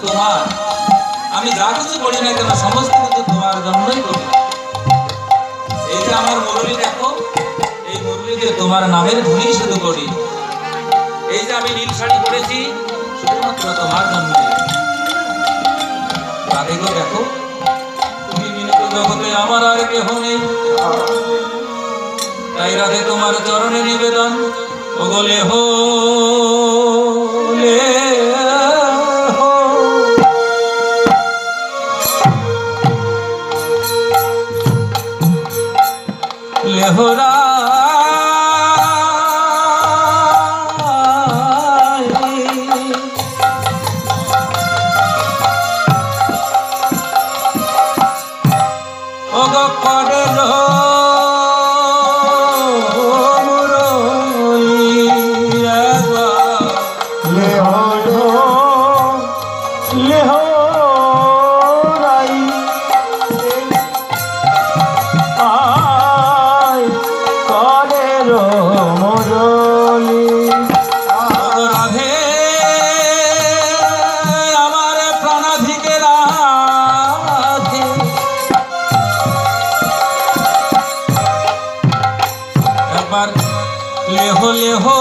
তোমার। আমি যা কিছু করি না কেন সমস্ত কিছু তোমার জন্যই করি। এই যে আমার মুরলি দেখো, এই মুরলিতে তোমার নামের ধ্বনি শুধু করি। এই যে আমি নীল শাড়ি পরেছি শুধুমাত্র তোমার জন্য। রাধে গো দেখো, তুমি বিনীত জগতে আমার আর কেহ নেই। তাই রাধে তোমার চরণে নিবেদন, ও গলে হো লেহরা लेहो लेहो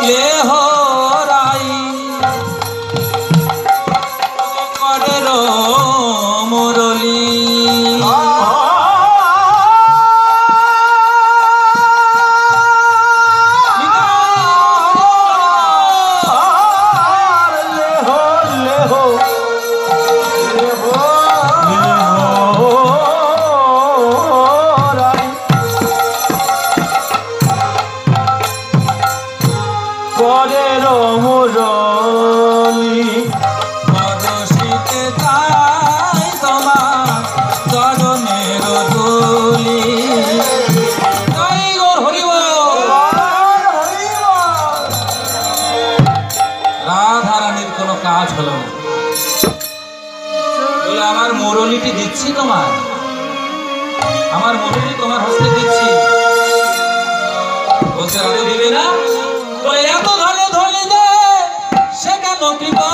लेहो राई करे रो मुरली আমার মুরলিটি দিচ্ছি তোমার, আমার মুরলি তোমার হস্তে দিচ্ছি। বলছে রাধে দিবে না? বলে এত ধনে ধনে দে সে কেন কৃপা,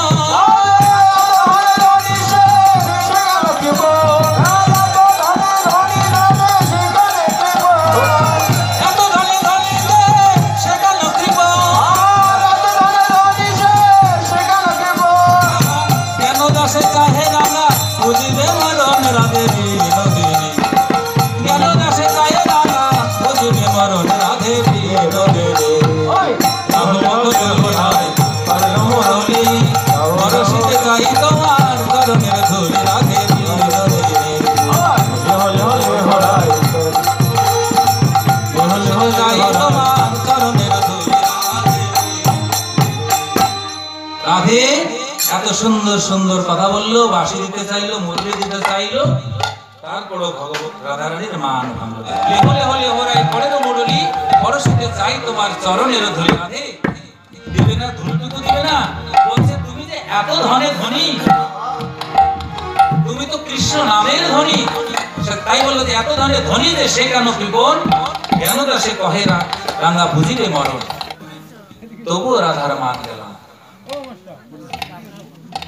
রাধে এত সুন্দর সুন্দর কথা বললো, বাঁশি দিতে চাইলো, মুরলি দিতে চাইলো, তারপরও ভগবত রাধারানীর মান ভাঙলো। লেহো লেহো লেহো রাই পড়ে তো মুরলি, পরশিতে চাই তোমার চরণের ধুলি। রাধে দিবে না, ধুলটুকু দিবে না? বলছে তুমি যে এত ধনে ধনী, তুমি তো কৃষ্ণ নামের ধনী। তাই বললো যে এত ধনে ধনী যে সে কেন কৃপণ, কেন তা সে কহে রাঙা বুঝিবে মরণ। তবুও রাধার মান গেল না।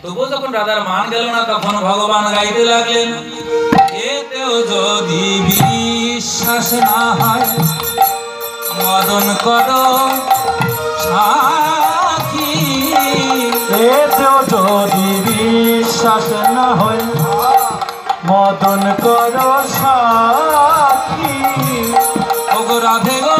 তবুও যখন রাধার মান গেল না তখন ভগবান গাইতে লাগলেন, এতেও যদি বিশ্বাস না হয় মদন করো সাক্ষী, এতেও যদি বিশ্বাস না হয় মদন করো সাক্ষী। ওগো রাধে গো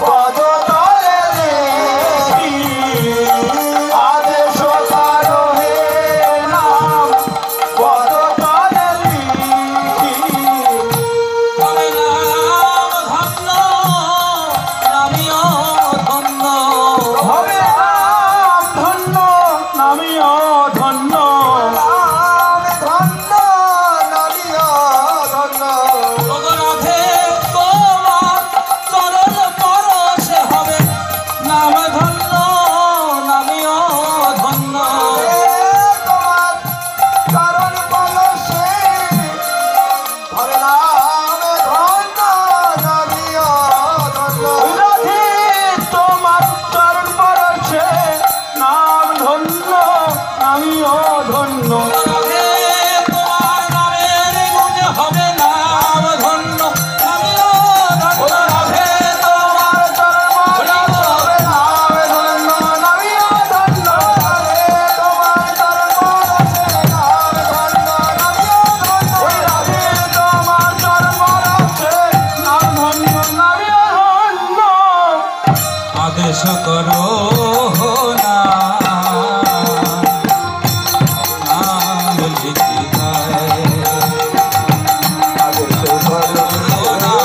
পদ নাম ধন্য নামিও ধন্য তোমার চরণ পলসে হরে নাম ধন্য নামিও ধন্য রাধে তোমার চরণ পরশে নাম ধন্য আমিও ধন্য রাধে তোমার নামের গুণে হবে নাম ধন্য নামিও ধন্য রাধে তোমার চরণ পলসে নাম ধন্য নামিও ধন্য রাধে তোমার চরণ পলসে নাম ধন্য নামিও ধন্য রাধে তোমার চরণ পরশে নাম ধন্য আমিও ধন্য আদেশ করো না নাম লিখিতায় আদেশ করো না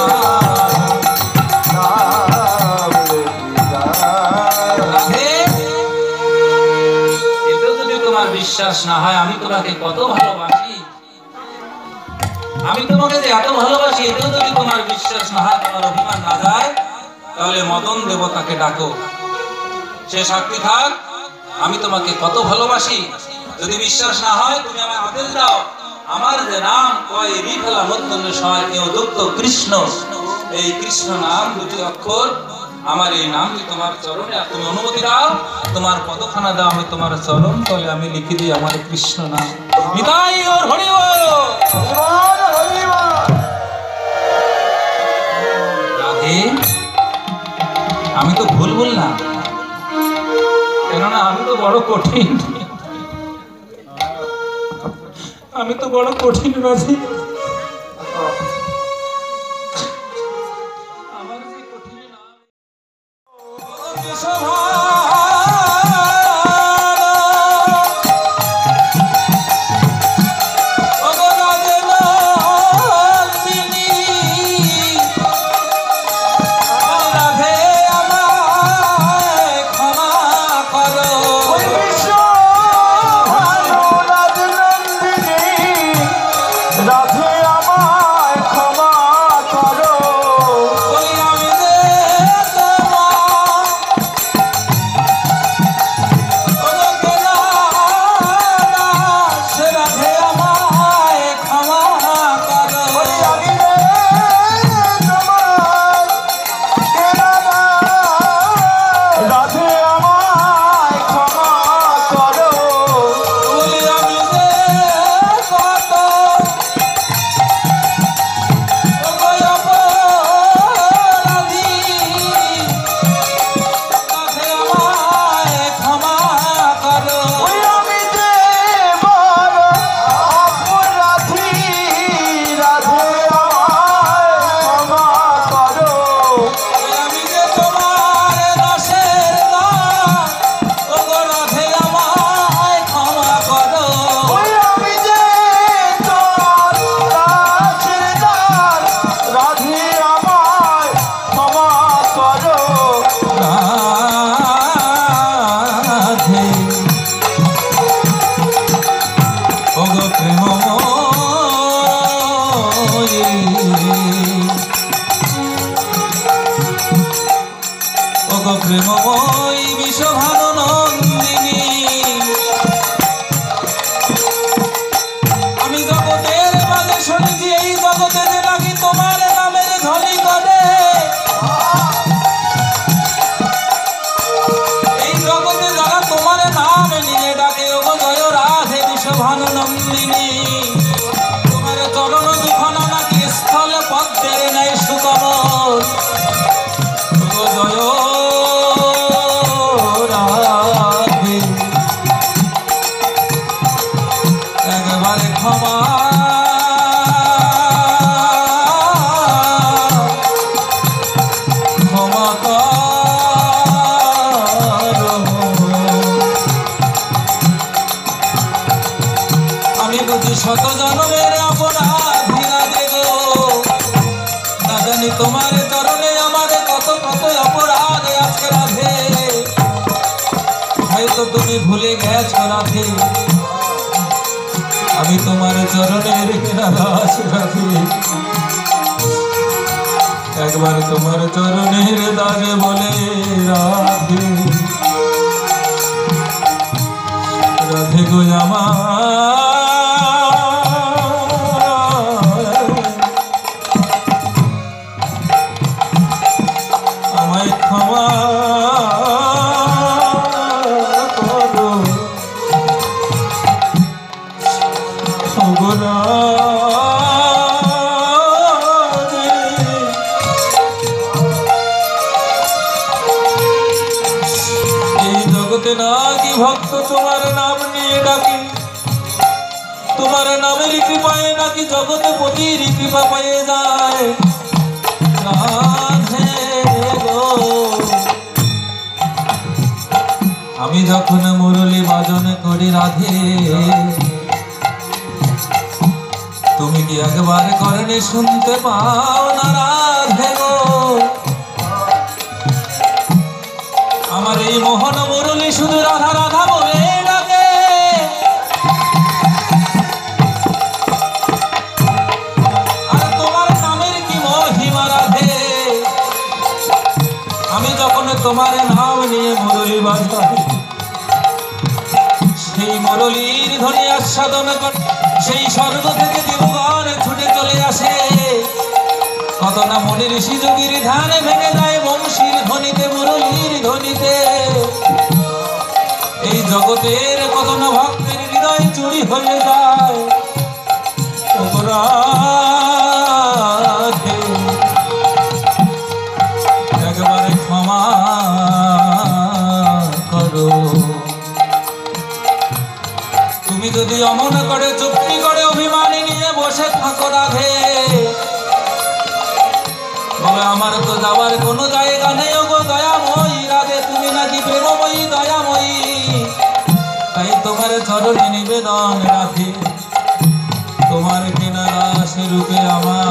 নাম লেখিতায় রাধে এতেও যদি তোমার বিশ্বাস না হয় আমি তোমাকে কত ভালোবাসি, আমি তোমাকে যে এত ভালোবাসি এতেও যদি তোমার বিশ্বাস না হয়, তোমার অভিমান না যায়, তাহলে মদন দেবতাকে ডাকো, সে সাক্ষী থাক আমি তোমাকে কত ভালোবাসি। যদি বিশ্বাস না হয় তুমি আমায় আদেশ দাও, আমার যে নাম কয় রিফেলা মধ্যন্য সয় কেউ দত্ত কৃষ্ণ, এই কৃষ্ণ নাম দুটি অক্ষর আমার এই নামটি তোমার চরণে, আর তুমি অনুমতি দাও, তোমার পদখানা দাও, আমি তোমার চরণ তলে আমি লিখে দিই আমার কৃষ্ণ নাম। নিতাই ওর হরি বল। জীবন হরিবল রাধে আমি তো ভুল বললাম, কেননা আমি তো বড় কঠিন, আমি তো বড় কঠিন রাধে। আমার যে কঠিন নাম রাধে আমায় ক্ষমা করো রাধে আমায় ক্ষমা করো ওই আমি যে বড় অপরাধী রাধে আমায় ক্ষমা করো ওই আমি যে তোর দাসের দাস রাধে আমায় ক্ষমা করো প্রেমময় বিশ্বভানু নন্দিনী, আমি জগতের মাঝে শুনেছি এই জগতে যে নাকি তোমার নামের ধ্বনি করে, এই জগতে যারা তোমার নাম নিয়ে ডাকে ও জয় রাধে বিশ্বভানু নন্দিনী, তোমার চরণ দুখানা নাকি স্থলে পদ্মের ন্যায় সুকমল, ও জয় রাধে একবারে ক্ষমা ক্ষমা করো। আমি বুঝি শত জন্মের অপরাধী রাধে গো, না জানি তোমার চরণে আমার কত কত অপরাধ আছে রাধে, হয়তো তুমি ভুলে গেছো রাধে, আমি তোমার চরণের দাস রাধে, একবার তোমার চরণের দাস বলে রাধে। গো আমার আমায় ক্ষমা করো ওগো রাধে। এই জগতে নাকি ভক্ত তোমার নাম নিয়ে ডাকি, তোমার নামের কৃপায় নাকি জগতে পতির কৃপা পেয়ে যায়। রাধে গো, আমি যখন মুরলি বাজন করি রাধে, তুমি কি একবার করণে শুনতে পাও না রাধে গো? আমার এই মোহন মুরলি শুধু রাধা রাধা বলে ডাকে, আর তোমার নামের কি মহিমা রাধে। আমি যখন তোমার নাম নিয়ে মুরলি বাজাই, সেই মুরলির ধ্বনি আস্বাদন করে সেই স্বর্গ থেকে দেবগণ ছুটে চলে আসে। কত না মনির ঋষি যোগীর ধ্যান ভেঙে যায় বংশীর ধ্বনিতে, মুরলির ধ্বনিতে। এই জগতের কত না ভক্তের হৃদয় চুরি হয়ে যায়। ওগো রাধে, একবারে ক্ষমা করো। তুমি যদি অমন করে চুক্তি করে অভিমানী নিয়ে বসে থাকো রাধে, তবে আমার তো যাওয়ার কোনো জায়গা নেই। ওগো দয়াময়ী রাধে, তুমি নাকি প্রেমময়ী দয়াময়ী, তাই তোমার চরণে নিবেদন রাধে। তোমার কেনা দাস রূপে আমার